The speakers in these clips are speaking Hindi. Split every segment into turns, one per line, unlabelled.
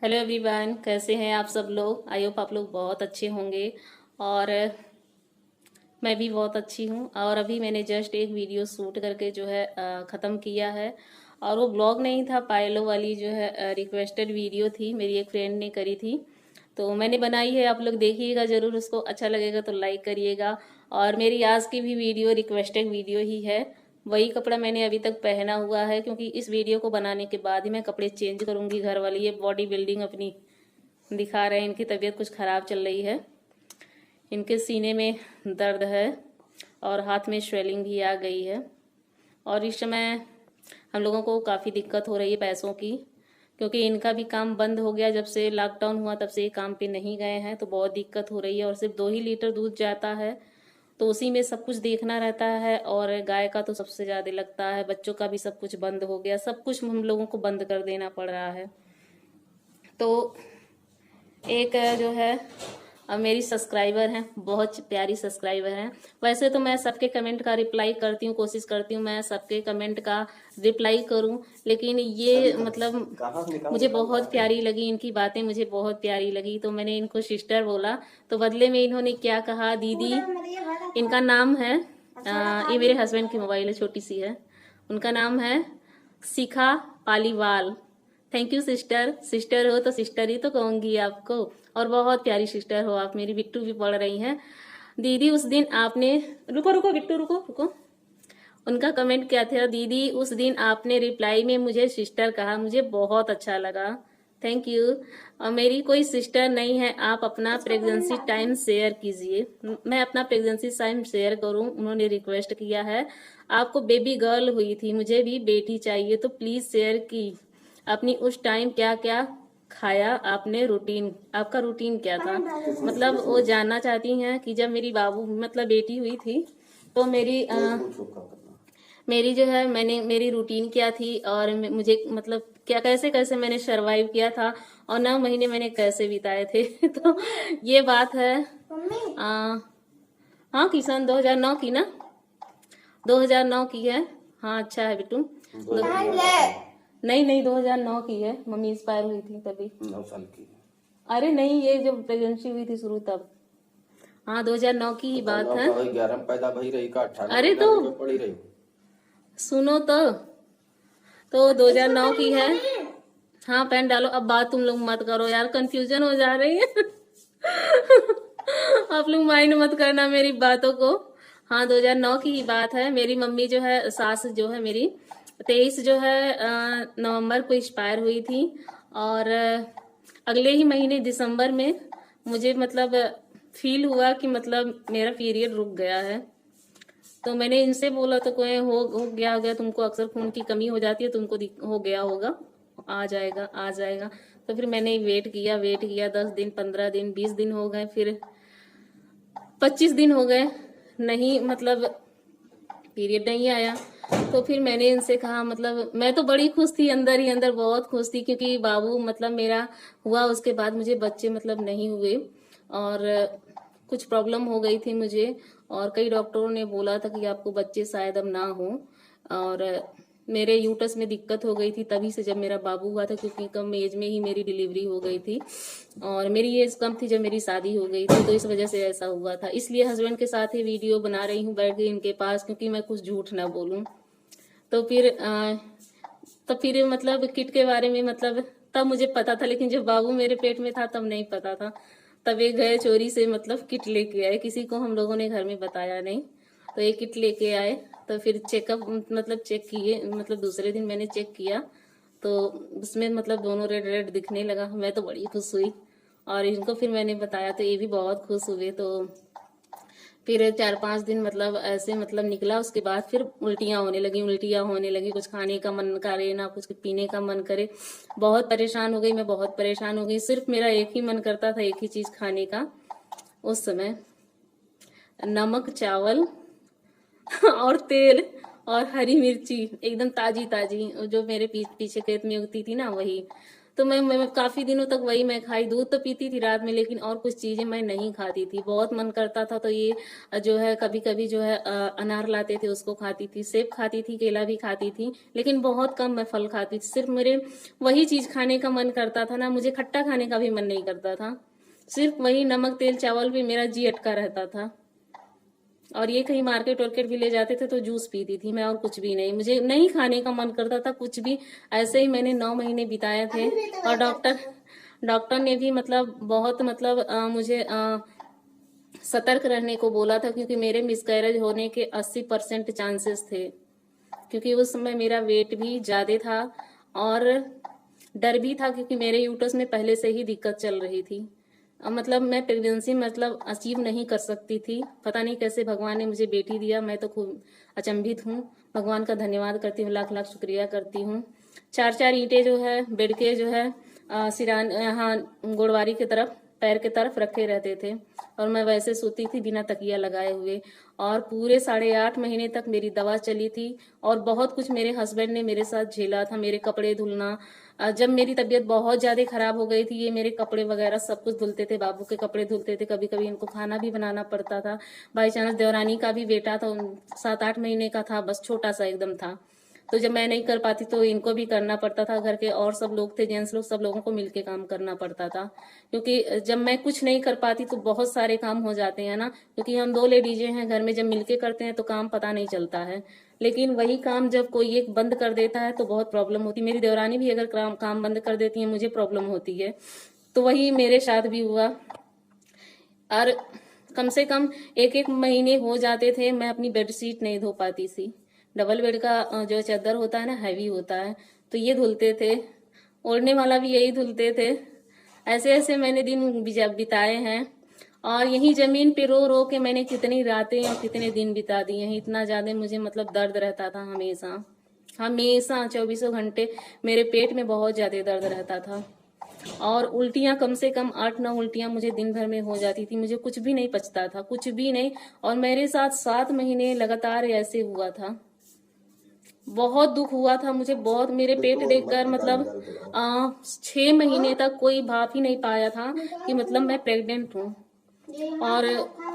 हेलो एवरीवन, कैसे हैं आप सब लोग। आई होप आप लोग बहुत अच्छे होंगे। और मैं भी बहुत अच्छी हूँ। और अभी मैंने जस्ट एक वीडियो शूट करके जो है ख़त्म किया है। और वो ब्लॉग नहीं था, पायलो वाली जो है रिक्वेस्टेड वीडियो थी, मेरी एक फ्रेंड ने करी थी तो मैंने बनाई है। आप लोग देखिएगा ज़रूर, उसको अच्छा लगेगा तो लाइक करिएगा। और मेरी आज की भी वीडियो रिक्वेस्टेड वीडियो ही है। वही कपड़ा मैंने अभी तक पहना हुआ है, क्योंकि इस वीडियो को बनाने के बाद ही मैं कपड़े चेंज करूंगी। घर वाली ये बॉडी बिल्डिंग अपनी दिखा रहे हैं, इनकी तबीयत कुछ ख़राब चल रही है, इनके सीने में दर्द है और हाथ में स्वेलिंग भी आ गई है। और इस समय हम लोगों को काफ़ी दिक्कत हो रही है पैसों की, क्योंकि इनका भी काम बंद हो गया। जब से लॉकडाउन हुआ तब से ये काम पे नहीं गए हैं, तो बहुत दिक्कत हो रही है। और सिर्फ 2 ही लीटर दूध जाता है, तो उसी में सब कुछ देखना रहता है। और गाय का तो सबसे ज़्यादा लगता है, बच्चों का भी सब कुछ बंद हो गया, सब कुछ हम लोगों को बंद कर देना पड़ रहा है। तो एक जो है अब मेरी सब्सक्राइबर हैं, बहुत प्यारी सब्सक्राइबर हैं। वैसे तो मैं सबके कमेंट का रिप्लाई करती हूँ, कोशिश करती हूँ मैं सबके कमेंट का रिप्लाई करूँ, लेकिन ये मतलब मुझे बहुत प्यारी लगी, इनकी बातें मुझे बहुत प्यारी लगी, तो मैंने इनको सिस्टर बोला। तो बदले में इन्होंने क्या कहा, दीदी, इनका नाम है ये मेरे हस्बैंड की मोबाइल है, छोटी सी है, उनका नाम है Shikha Paliwal. Thank you sister. Sister हो तो सिस्टर ही तो कहूंगी आपको, और बहुत प्यारी सिस्टर हो आप मेरी। बिट्टू भी पढ़ रही हैं। दीदी उस दिन आपने, रुको रुको बिट्टू रुको रुको, उनका कमेंट क्या था, दीदी उस दिन आपने रिप्लाई में मुझे सिस्टर कहा, मुझे बहुत अच्छा लगा, थैंक यू। और मेरी कोई सिस्टर नहीं है, आप अपना प्रेगनेंसी टाइम शेयर कीजिए। मैं अपना प्रेगनेंसी टाइम शेयर करूं, उन्होंने रिक्वेस्ट किया है। आपको बेबी गर्ल हुई थी, मुझे भी बेटी चाहिए, तो प्लीज शेयर की अपनी उस टाइम क्या क्या खाया आपने, रूटीन, आपका रूटीन क्या था। मतलब वो जानना चाहती हैं कि जब मेरी बाबू मतलब बेटी हुई थी तो मेरी जो है मैंने मेरी रूटीन क्या थी, और मुझे मतलब क्या कैसे कैसे मैंने सरवाइव किया था, और 9 महीने मैंने कैसे बिताए थे। तो ये बात है। आ, हाँ किसान 2009 की ना, 2009 की है। हाँ अच्छा है बिट्टू। नहीं नहीं 2009 की है, मम्मी एक्सपायर हुई थी तभी।
9 साल की।
अरे नहीं, ये जब प्रेगनेंसी हुई थी शुरू तब। हाँ 2009 की ही बात है।
11 में पैदा भई रही का 18
अरे
महीना
तो
लेके पड़ी रही।
सुनो तो 2009 की है। हाँ पेन डालो, अब बात तुम लोग मत करो यार, कंफ्यूजन हो जा रही है। आप लोग माइंड मत करना मेरी बातों को। हाँ 2009 की ही बात है। मेरी मम्मी जो है, सास जो है मेरी, 23 जो है नवंबर को एक्सपायर हुई थी। और अगले ही महीने दिसंबर में मुझे मतलब फील हुआ कि मतलब मेरा पीरियड रुक गया है। तो मैंने इनसे बोला तो कोई हो गया तुमको अक्सर खून की कमी हो जाती है, तुमको हो गया होगा, आ जाएगा आ जाएगा। तो फिर मैंने वेट किया 10 दिन, 15 दिन, 20 दिन हो गए, फिर 25 दिन हो गए, नहीं मतलब पीरियड नहीं आया। तो फिर मैंने इनसे कहा, मतलब मैं तो बड़ी खुश थी, अंदर ही अंदर बहुत खुश थी, क्योंकि बाबू मतलब मेरा हुआ, उसके बाद मुझे बच्चे मतलब नहीं हुए, और कुछ प्रॉब्लम हो गई थी मुझे। और कई डॉक्टरों ने बोला था कि आपको बच्चे शायद अब ना हो। और मेरे यूटस में दिक्कत हो गई थी तभी से, जब मेरा बाबू हुआ था, क्योंकि कम एज में ही मेरी डिलीवरी हो गई थी, और मेरी एज कम थी जब मेरी शादी हो गई थी, तो इस वजह से ऐसा हुआ था। इसलिए हस्बैंड के साथ ही वीडियो बना रही हूँ बैठ गई इनके पास, क्योंकि मैं कुछ झूठ ना बोलूँ। तो फिर मतलब किट के बारे में मतलब तब मुझे पता था, लेकिन जब बाबू मेरे पेट में था तब नहीं पता था। तब एक गए चोरी से मतलब किट लेके आए, किसी को हम लोगों ने घर में बताया नहीं, तो एक किट लेके आए। तो फिर चेकअप मतलब चेक किए, मतलब दूसरे दिन मैंने चेक किया, तो उसमें मतलब दोनों रेड रेड दिखने लगा। मैं तो बड़ी खुश हुई, और इनको फिर मैंने बताया तो ये भी बहुत खुश हुए। तो फिर 4-5 दिन मतलब ऐसे मतलब निकला, उसके बाद फिर उल्टियां होने लगी, कुछ खाने का मन करे ना कुछ पीने का मन करे। बहुत परेशान हो गई मैं, बहुत परेशान हो गई। सिर्फ मेरा एक ही मन करता था, एक ही चीज खाने का उस समय, नमक चावल और तेल और हरी मिर्ची एकदम ताजी ताजी, जो मेरे पीछे खेत में उगती थी ना, वही। तो मैं काफी दिनों तक वही मैं खाई। दूध तो पीती थी रात में, लेकिन और कुछ चीजें मैं नहीं खाती थी। बहुत मन करता था तो ये जो है कभी कभी जो है अनार लाते थे उसको खाती थी, सेब खाती थी, केला भी खाती थी, लेकिन बहुत कम मैं फल खाती थी। सिर्फ मेरे वही चीज खाने का मन करता था ना, मुझे खट्टा खाने का भी मन नहीं करता था। सिर्फ वही नमक तेल चावल भी मेरा जी अटका रहता था। और ये कहीं मार्केट वार्केट भी ले जाते थे तो जूस पीती थी मैं, और कुछ भी नहीं, मुझे नहीं खाने का मन करता था कुछ भी। ऐसे ही मैंने 9 महीने बिताए थे। और डॉक्टर ने भी मतलब बहुत मतलब मुझे सतर्क रहने को बोला था, क्योंकि मेरे मिसकैरेज होने के 80% चांसेस थे, क्योंकि उस समय मेरा वेट भी ज्यादा था और डर भी था, क्योंकि मेरे यूट्रस में पहले से ही दिक्कत चल रही थी। मतलब मैं प्रेगनेंसी मतलब अचीव नहीं कर सकती थी। पता नहीं कैसे भगवान ने मुझे बेटी दिया, मैं तो खूब अचंभित हूँ। भगवान का धन्यवाद करती हूँ, लाख लाख शुक्रिया करती हूँ। 4-4 ईंटें जो है बेड के जो है सिरान यहाँ गोड़वारी की तरफ पैर के तरफ रखे रहते थे, और मैं वैसे सोती थी बिना तकिया लगाए हुए। और पूरे 8.5 महीने तक मेरी दवा चली थी। और बहुत कुछ मेरे हस्बैंड ने मेरे साथ झेला था। मेरे कपड़े धुलना, जब मेरी तबीयत बहुत ज्यादा खराब हो गई थी, ये मेरे कपड़े वगैरह सब कुछ धुलते थे, बाबू के कपड़े धुलते थे, कभी कभी इनको खाना भी बनाना पड़ता था। बाई चांस देवरानी का भी बेटा था, 7-8 महीने का था, बस छोटा सा एकदम था। तो जब मैं नहीं कर पाती तो इनको भी करना पड़ता था। घर के और सब लोग थे, जेंट्स लोग, सब लोगों को मिलके काम करना पड़ता था, क्योंकि जब मैं कुछ नहीं कर पाती तो बहुत सारे काम हो जाते हैं ना, क्योंकि हम 2 लेडीजें हैं घर में, जब मिलके करते हैं तो काम पता नहीं चलता है। लेकिन वही काम जब कोई एक बंद कर देता है तो बहुत प्रॉब्लम होती है। मेरी देवरानी भी अगर काम बंद कर देती है मुझे प्रॉब्लम होती है। तो वही मेरे साथ भी हुआ। और कम से कम 1-1 महीने हो जाते थे मैं अपनी बेडशीट नहीं धो पाती थी। डबल बेड का जो चादर होता है ना, हैवी होता है, तो ये धुलते थे, ओढ़ने वाला भी यही धुलते थे। ऐसे ऐसे मैंने दिन बिताए हैं। और यही जमीन पे रो रो के मैंने कितनी रातें और कितने दिन बिता दिए हैं। इतना ज्यादा मुझे मतलब दर्द रहता था हमेशा हमेशा, 24 घंटे मेरे पेट में बहुत ज्यादा दर्द रहता था। और उल्टियां कम से कम 8-9 उल्टियां मुझे दिन भर में हो जाती थी। मुझे कुछ भी नहीं पचता था, कुछ भी नहीं। और मेरे साथ 7 महीने लगातार ऐसे हुआ था। बहुत दुख हुआ था मुझे, बहुत। मेरे पेट देखकर मतलब 6 महीने तक कोई भाप ही नहीं पाया था कि मतलब मैं प्रेग्नेंट हूँ। और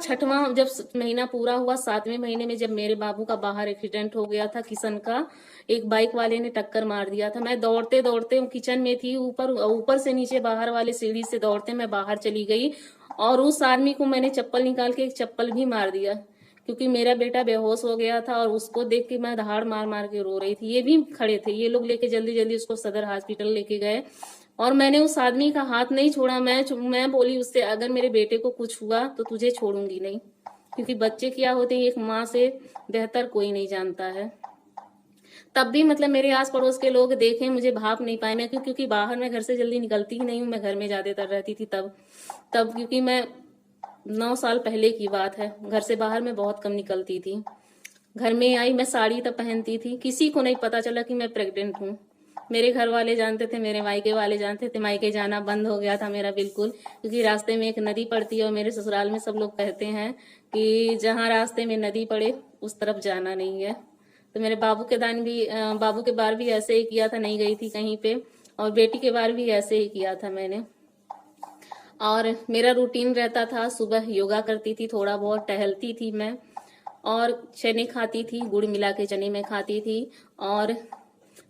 6वां जब महीना पूरा हुआ, 7वें महीने में जब मेरे बाबू का बाहर एक्सीडेंट हो गया था किशन का, एक बाइक वाले ने टक्कर मार दिया था। मैं दौड़ते दौड़ते किचन में थी, ऊपर से नीचे बाहर वाले सीढ़ी से दौड़ते मैं बाहर चली गई। और उस आदमी को मैंने चप्पल निकाल के एक चप्पल भी मार दिया, क्योंकि मेरा बेटा बेहोश हो गया था। और उसको देख के मैं दहाड़ मार मार के रो रही थी। ये भी खड़े थे, ये लोग लेके जल्दी जल्दी उसको सदर हॉस्पिटल लेके गए। और मैंने उस आदमी का हाथ नहीं छोड़ा। मैं बोली उससे, अगर मेरे बेटे को कुछ हुआ तो तुझे छोड़ूंगी नहीं, क्योंकि बच्चे क्या होते हैं एक माँ से बेहतर कोई नहीं जानता है। तब भी मतलब मेरे आस पड़ोस के लोग देखें, मुझे भाप नहीं पाए। मैं क्योंकि बाहर मैं घर से जल्दी निकलती ही नहीं हूँ, मैं घर में ज्यादातर रहती थी तब क्योंकि मैं 9 साल पहले की बात है, घर से बाहर मैं बहुत कम निकलती थी। घर में आई, मैं साड़ी तब पहनती थी, किसी को नहीं पता चला कि मैं प्रेग्नेंट हूँ। मेरे घर वाले जानते थे, मेरे मायके वाले जानते थे। मायके जाना बंद हो गया था मेरा बिल्कुल, क्योंकि रास्ते में एक नदी पड़ती है और मेरे ससुराल में सब लोग कहते हैं कि जहाँ रास्ते में नदी पड़े उस तरफ जाना नहीं है। तो मेरे बाबू के बार भी ऐसे ही किया था, नहीं गई थी कहीं पे। और बेटी के बार भी ऐसे ही किया था मैंने। और मेरा रूटीन रहता था, सुबह योगा करती थी, थोड़ा बहुत टहलती थी मैं, और चने खाती थी, गुड़ मिला के चने में खाती थी, और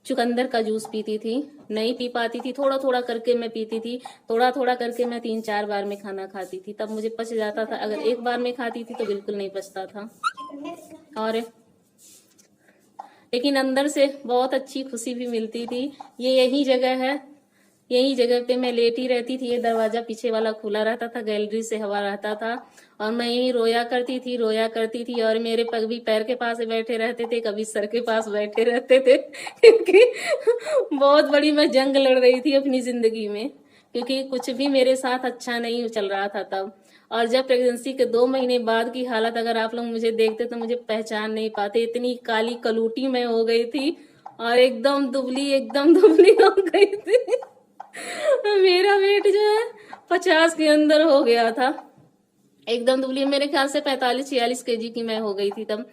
चुकंदर का जूस पीती थी। नहीं पी पाती थी, थोड़ा थोड़ा करके मैं पीती थी। थोड़ा थोड़ा करके मैं 3-4 बार में खाना खाती थी, तब मुझे पच जाता था। अगर एक बार में खाती थी तो बिल्कुल नहीं पचता था। और लेकिन अंदर से बहुत अच्छी खुशी भी मिलती थी। ये यही जगह है, यही जगह पे मैं लेटी रहती थी। ये दरवाजा पीछे वाला खुला रहता था, गैलरी से हवा रहता था, और मैं यही रोया करती थी। और मेरे पग भी पैर के पास बैठे रहते थे, कभी सर के पास बैठे रहते थे क्योंकि बहुत बड़ी मैं जंग लड़ रही थी अपनी जिंदगी में, क्योंकि कुछ भी मेरे साथ अच्छा नहीं चल रहा था तब। और जब प्रेगनेंसी के 2 महीने बाद की हालत अगर आप लोग मुझे देखते तो मुझे पहचान नहीं पाते, इतनी काली कलूटी मैं हो गई थी, और एकदम दुबली हो गई थी। मेरा वेट जो है 50 के अंदर हो गया था, एकदम दुबली। मेरे ख्याल से 45-46 केजी की मैं हो गई थी तब।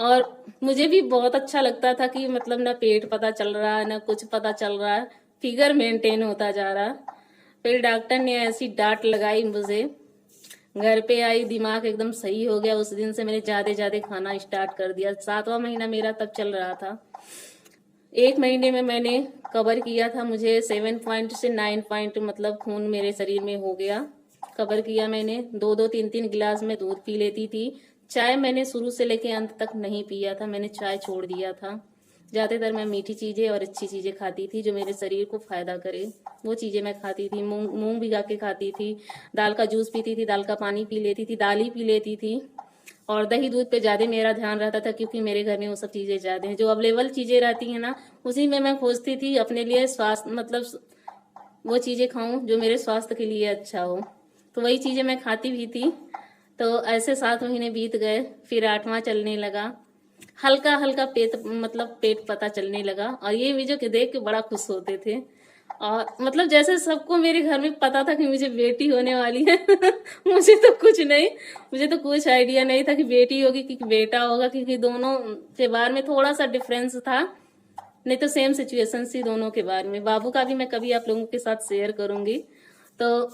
और मुझे भी बहुत अच्छा लगता था कि मतलब ना पेट पता चल रहा है ना कुछ पता चल रहा है, फिगर मेंटेन होता जा रहा। फिर डॉक्टर ने ऐसी डांट लगाई मुझे, घर पे आई, दिमाग एकदम सही हो गया। उस दिन से मैंने ज्यादा ज्यादा खाना स्टार्ट कर दिया। 7वां महीना मेरा तब चल रहा था। 1 महीने में मैंने कवर किया था, मुझे 7 पॉइंट से 9 पॉइंट मतलब खून मेरे शरीर में हो गया। कवर किया मैंने। 2-2 3-3 गिलास में दूध पी लेती थी। चाय मैंने शुरू से लेके अंत तक नहीं पिया था, मैंने चाय छोड़ दिया था। ज्यादातर मैं मीठी चीजें और अच्छी चीजें खाती थी जो मेरे शरीर को फायदा करे, वो चीजें मैं खाती थी। मूंग भिगा के खाती थी, दाल का जूस पीती थी, दाल का पानी पी लेती थी, दाल ही पी लेती थी। और दही दूध पे ज्यादा मेरा ध्यान रहता था, क्योंकि मेरे घर में वो सब चीजें ज्यादा हैं। जो अवेलेबल चीजें रहती हैं ना, उसी में मैं खोजती थी अपने लिए स्वास्थ्य, मतलब वो चीजें खाऊं जो मेरे स्वास्थ्य के लिए अच्छा हो। तो वही चीजें मैं खाती भी थी। तो ऐसे 7 महीने बीत गए। फिर 8वां चलने लगा। हल्का हल्का पेट पता चलने लगा। और ये वीडियो के देख के बड़ा खुश होते थे। और मतलब जैसे सबको मेरे घर में पता था कि मुझे बेटी होने वाली है। मुझे तो कुछ नहीं, मुझे तो कुछ आइडिया नहीं था कि बेटी होगी कि बेटा होगा, क्योंकि दोनों के बारे में थोड़ा सा डिफरेंस था। नहीं तो सेम सिचुएशन थी दोनों के बारे में। बाबू का भी मैं कभी आप लोगों के साथ शेयर करूंगी। तो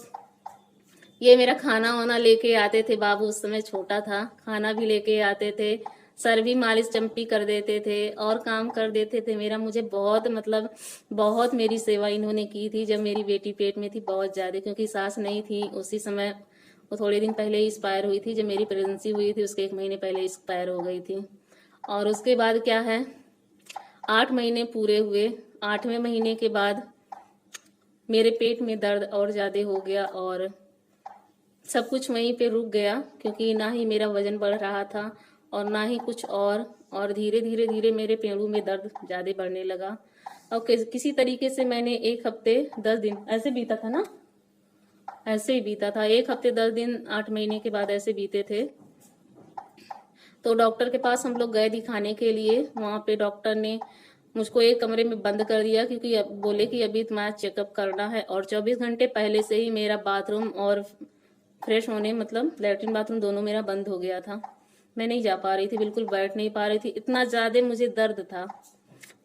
ये मेरा खाना वाना लेके आते थे। बाबू उस समय छोटा था, खाना भी लेके आते थे, सर भी मालिश चंपी कर देते थे और काम कर देते थे मेरा। मुझे बहुत मतलब बहुत मेरी सेवा इन्होंने की थी जब मेरी बेटी पेट में थी, बहुत ज्यादा। क्योंकि सास नहीं थी उसी समय, वो थोड़े दिन पहले ही एक्सपायर हुई थी। जब मेरी प्रेगनेंसी हुई थी उसके 1 महीने पहले एक्सपायर हो गई थी। और उसके बाद क्या है, 8 महीने पूरे हुए। 8वें महीने के बाद मेरे पेट में दर्द और ज्यादा हो गया और सब कुछ वहीं पे रुक गया, क्योंकि ना ही मेरा वजन बढ़ रहा था और ना ही कुछ और धीरे धीरे धीरे मेरे पेड़ों में दर्द ज्यादा बढ़ने लगा। और किसी तरीके से मैंने 1 हफ्ते 10 दिन ऐसे बीता था ना, ऐसे ही बीता था। 1 हफ्ते 10 दिन 8 महीने के बाद ऐसे बीते थे। तो डॉक्टर के पास हम लोग गए दिखाने के लिए। वहां पे डॉक्टर ने मुझको एक कमरे में बंद कर दिया, क्योंकि अब बोले कि अभी तुम्हारा चेकअप करना है। और 24 घंटे पहले से ही मेरा बाथरूम और फ्रेश होने, मतलब लैट्रिन बाथरूम दोनों मेरा बंद हो गया था। मैं नहीं जा पा रही थी, बिल्कुल बैठ नहीं पा रही थी, इतना ज्यादा मुझे दर्द था।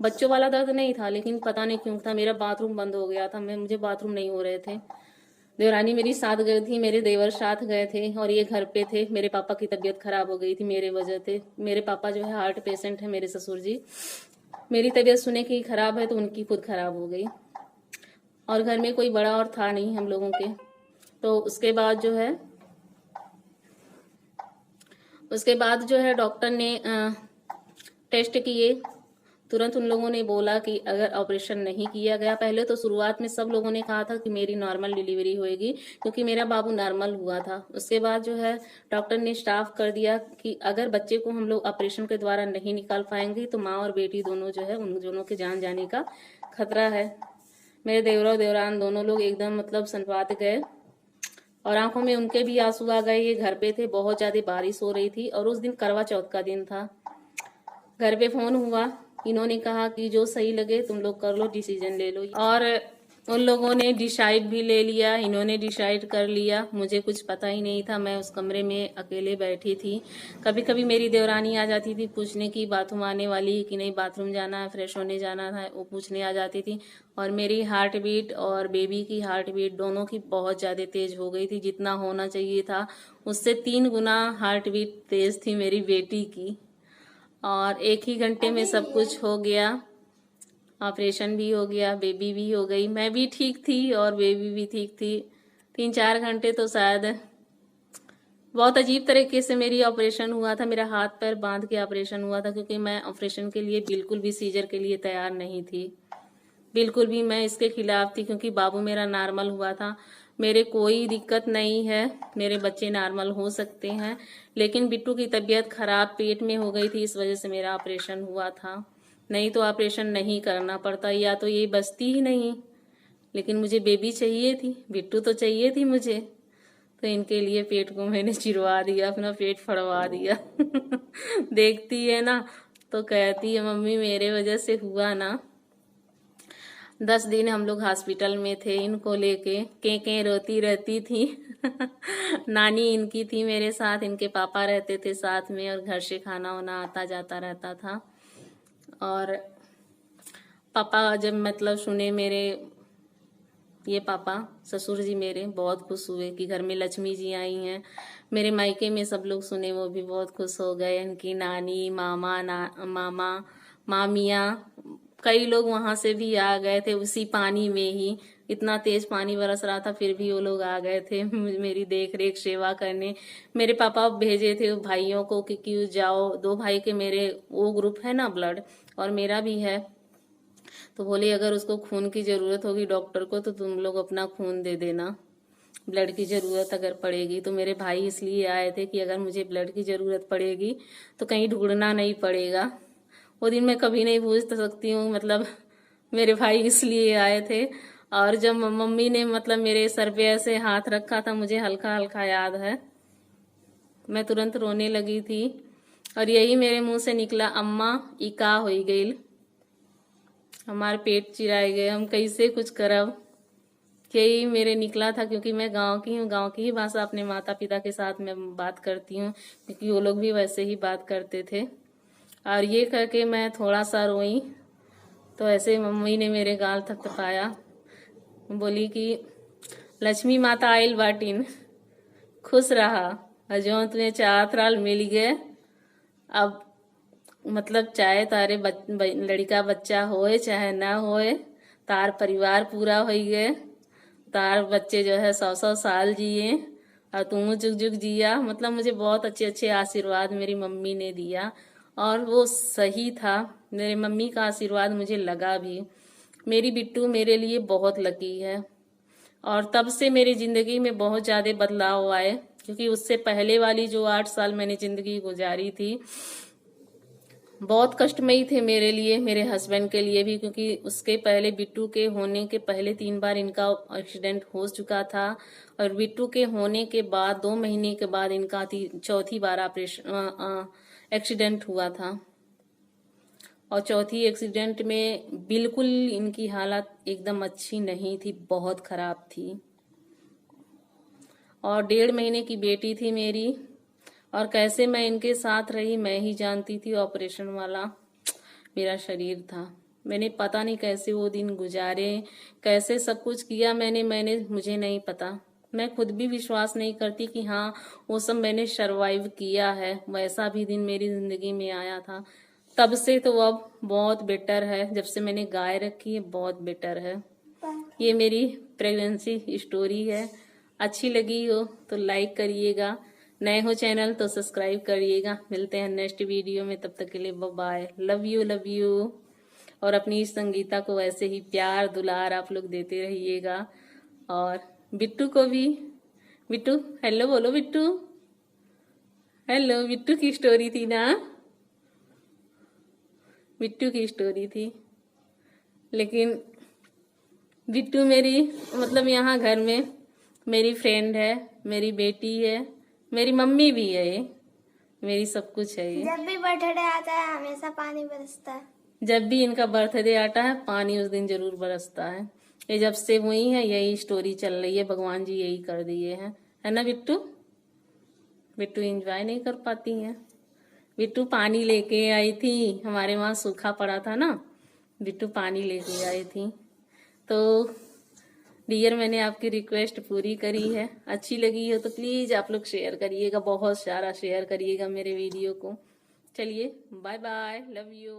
बच्चों वाला दर्द नहीं था, लेकिन पता नहीं क्यों था मेरा बाथरूम बंद हो गया था। मुझे बाथरूम नहीं हो रहे थे। देवरानी मेरी साथ गई थी, मेरे देवर साथ गए थे और ये घर पे थे। मेरे पापा की तबीयत खराब हो गई थी मेरे वजह से। मेरे पापा जो है हार्ट पेशेंट है, मेरे ससुर जी। मेरी तबीयत सुने की खराब है तो उनकी खुद खराब हो गई। और घर में कोई बड़ा और था नहीं हम लोगों के। तो उसके बाद जो है डॉक्टर ने टेस्ट किए। तुरंत उन लोगों ने बोला कि अगर ऑपरेशन नहीं किया गया, पहले तो शुरुआत में सब लोगों ने कहा था कि मेरी नॉर्मल डिलीवरी होएगी, क्योंकि मेरा बाबू नॉर्मल हुआ था। उसके बाद जो है डॉक्टर ने स्टाफ कर दिया कि अगर बच्चे को हम लोग ऑपरेशन के द्वारा नहीं निकाल पाएंगे तो माँ और बेटी दोनों जो है उन दोनों के जान जाने का खतरा है। मेरे देवरा और देवरान दोनों लोग एकदम मतलब सनपात गए और आंखों में उनके भी आंसू आ गए। ये घर पे थे, बहुत ज्यादा बारिश हो रही थी और उस दिन करवा चौथ का दिन था। घर पे फोन हुआ, इन्होंने कहा कि जो सही लगे तुम लोग कर लो, डिसीजन ले लो। और उन लोगों ने डिसाइड भी ले लिया, इन्होंने डिसाइड कर लिया। मुझे कुछ पता ही नहीं था, मैं उस कमरे में अकेले बैठी थी। कभी कभी मेरी देवरानी आ जाती थी पूछने की बाथरूम आने वाली कि नहीं, बाथरूम जाना है, फ्रेश होने जाना है, वो पूछने आ जाती थी। और मेरी हार्ट बीट और बेबी की हार्ट बीट दोनों की बहुत ज्यादा तेज हो गई थी। जितना होना चाहिए था उससे 3 गुना हार्ट बीट तेज थी मेरी बेटी की। और 1 ही घंटे में सब कुछ हो गया, ऑपरेशन भी हो गया, बेबी भी हो गई। मैं भी ठीक थी और बेबी भी ठीक थी। 3-4 घंटे तो शायद बहुत अजीब तरीके से मेरी ऑपरेशन हुआ था। मेरा हाथ पैर बांध के ऑपरेशन हुआ था, क्योंकि मैं ऑपरेशन के लिए बिल्कुल भी सीजर के लिए तैयार नहीं थी। बिल्कुल भी मैं इसके खिलाफ थी, क्योंकि बाबू मेरा नॉर्मल हुआ था। मेरे कोई दिक्कत नहीं है, मेरे बच्चे नॉर्मल हो सकते हैं, लेकिन बिट्टू की तबीयत खराब पेट में हो गई थी, इस वजह से मेरा ऑपरेशन हुआ था। नहीं तो ऑपरेशन नहीं करना पड़ता, या तो ये बचती ही नहीं। लेकिन मुझे बेबी चाहिए थी, बिट्टू तो चाहिए थी मुझे। तो इनके लिए पेट को मैंने चिरवा दिया, अपना पेट फड़वा दिया। देखती है ना तो कहती है मम्मी मेरे वजह से हुआ ना। 10 दिन हम लोग हॉस्पिटल में थे इनको लेके, के रोती रहती थी। नानी इनकी थी मेरे साथ, इनके पापा रहते थे साथ में और घर से खाना वाना आता जाता रहता था। और पापा जब मतलब सुने मेरे ये पापा ससुर जी मेरे बहुत खुश हुए कि घर में लक्ष्मी जी आई हैं। मेरे मायके में सब लोग सुने, वो भी बहुत खुश हो गए। इनकी नानी, मामा, मामियाँ, कई लोग वहां से भी आ गए थे उसी पानी में ही। इतना तेज पानी बरस रहा था फिर भी वो लोग आ गए थे मेरी देख रेख सेवा करने। मेरे पापा भेजे थे भाइयों को कि क्यों जाओ, 2 भाई के मेरे वो ग्रुप है ना ब्लड, और मेरा भी है। तो बोले अगर उसको खून की जरूरत होगी डॉक्टर को तो तुम लोग अपना खून दे देना, ब्लड की जरूरत अगर पड़ेगी। तो मेरे भाई इसलिए आए थे कि अगर मुझे ब्लड की जरूरत पड़ेगी तो कहीं ढूंढना नहीं पड़ेगा। वो दिन मैं कभी नहीं भूल सकती हूँ, मतलब मेरे भाई इसलिए आए थे। और जब मम्मी ने मतलब मेरे सर पे ऐसे हाथ रखा था, मुझे हल्का हल्का याद है, मैं तुरंत रोने लगी थी। और यही मेरे मुंह से निकला, अम्मा ई का होई गईल, हमारे पेट चिराए गए, हम कैसे कुछ करब। यही मेरे निकला था, क्योंकि मैं गांव की हूँ, गांव की ही भाषा अपने माता पिता के साथ मैं बात करती हूँ, क्योंकि वो लोग भी वैसे ही बात करते थे। और ये करके मैं थोड़ा सा रोई तो ऐसे मम्मी ने मेरे गाल थपथपाया, बोली कि लक्ष्मी माता आइल बाटिन, खुश रहा, और जो तुम्हें चाहत राल मिल गए। अब मतलब चाहे तारे लड़का बच्चा होए चाहे ना होए, तार परिवार पूरा हो गए, तार बच्चे जो है 100-100 साल जिए और तुम जुग जुग जिया। मतलब मुझे बहुत अच्छे अच्छे आशीर्वाद मेरी मम्मी ने दिया, और वो सही था। मेरी मम्मी का आशीर्वाद मुझे लगा भी। मेरी बिट्टू मेरे लिए बहुत लकी है, और तब से मेरी जिंदगी में बहुत ज्यादा बदलाव आए, क्योंकि उससे पहले वाली जो 8 साल मैंने जिंदगी गुजारी थी बहुत कष्टमयी थे मेरे लिए, मेरे हस्बैंड के लिए भी, क्योंकि उसके पहले बिट्टू के होने के पहले 3 बार इनका एक्सीडेंट हो चुका था, और बिट्टू के होने के बाद 2 महीने के बाद इनका चौथी बार ऑपरेशन एक्सीडेंट हुआ था। और चौथी एक्सीडेंट में बिल्कुल इनकी हालत एकदम अच्छी नहीं थी, बहुत खराब थी। और 1.5 महीने की बेटी थी मेरी, और कैसे मैं इनके साथ रही मैं ही जानती थी। ऑपरेशन वाला मेरा शरीर था, मैंने पता नहीं कैसे वो दिन गुजारे, कैसे सब कुछ किया मैंने मुझे नहीं पता। मैं खुद भी विश्वास नहीं करती कि हाँ वो सब मैंने सरवाइव किया है। वैसा भी दिन मेरी जिंदगी में आया था। तब से तो अब बहुत बेटर है, जब से मैंने गाय रखी है बहुत बेटर है। ये मेरी प्रेगनेंसी स्टोरी है। अच्छी लगी हो तो लाइक करिएगा, नए हो चैनल तो सब्सक्राइब करिएगा। मिलते हैं नेक्स्ट वीडियो में, तब तक के लिए बाय, लव यू। और अपनी संगीता को ऐसे ही प्यार दुलार आप लोग देते रहिएगा। और बिट्टू को भी, बिट्टू हेलो बोलो, बिट्टू हेलो। बिट्टू की स्टोरी थी ना, बिट्टू की स्टोरी थी। लेकिन बिट्टू मेरी मतलब यहाँ घर में मेरी फ्रेंड है, मेरी बेटी है, मेरी मम्मी भी है, ये मेरी सब कुछ है। ये
जब भी बर्थडे आता है हमेशा पानी बरसता है।
जब भी इनका बर्थडे आता है पानी उस दिन जरूर बरसता है। ये जब से हुई है यही स्टोरी चल रही है, भगवान जी यही कर दिए हैं, है ना बिट्टू? बिट्टू एंजॉय नहीं कर पाती है। बिट्टू पानी लेके आई थी, हमारे वहां सूखा पड़ा था ना, बिट्टू पानी लेके आई थी। तो डियर मैंने आपकी रिक्वेस्ट पूरी करी है। अच्छी लगी हो तो प्लीज आप लोग शेयर करिएगा, बहुत सारा शेयर करिएगा मेरे वीडियो को। चलिए बाय बाय, लव यू।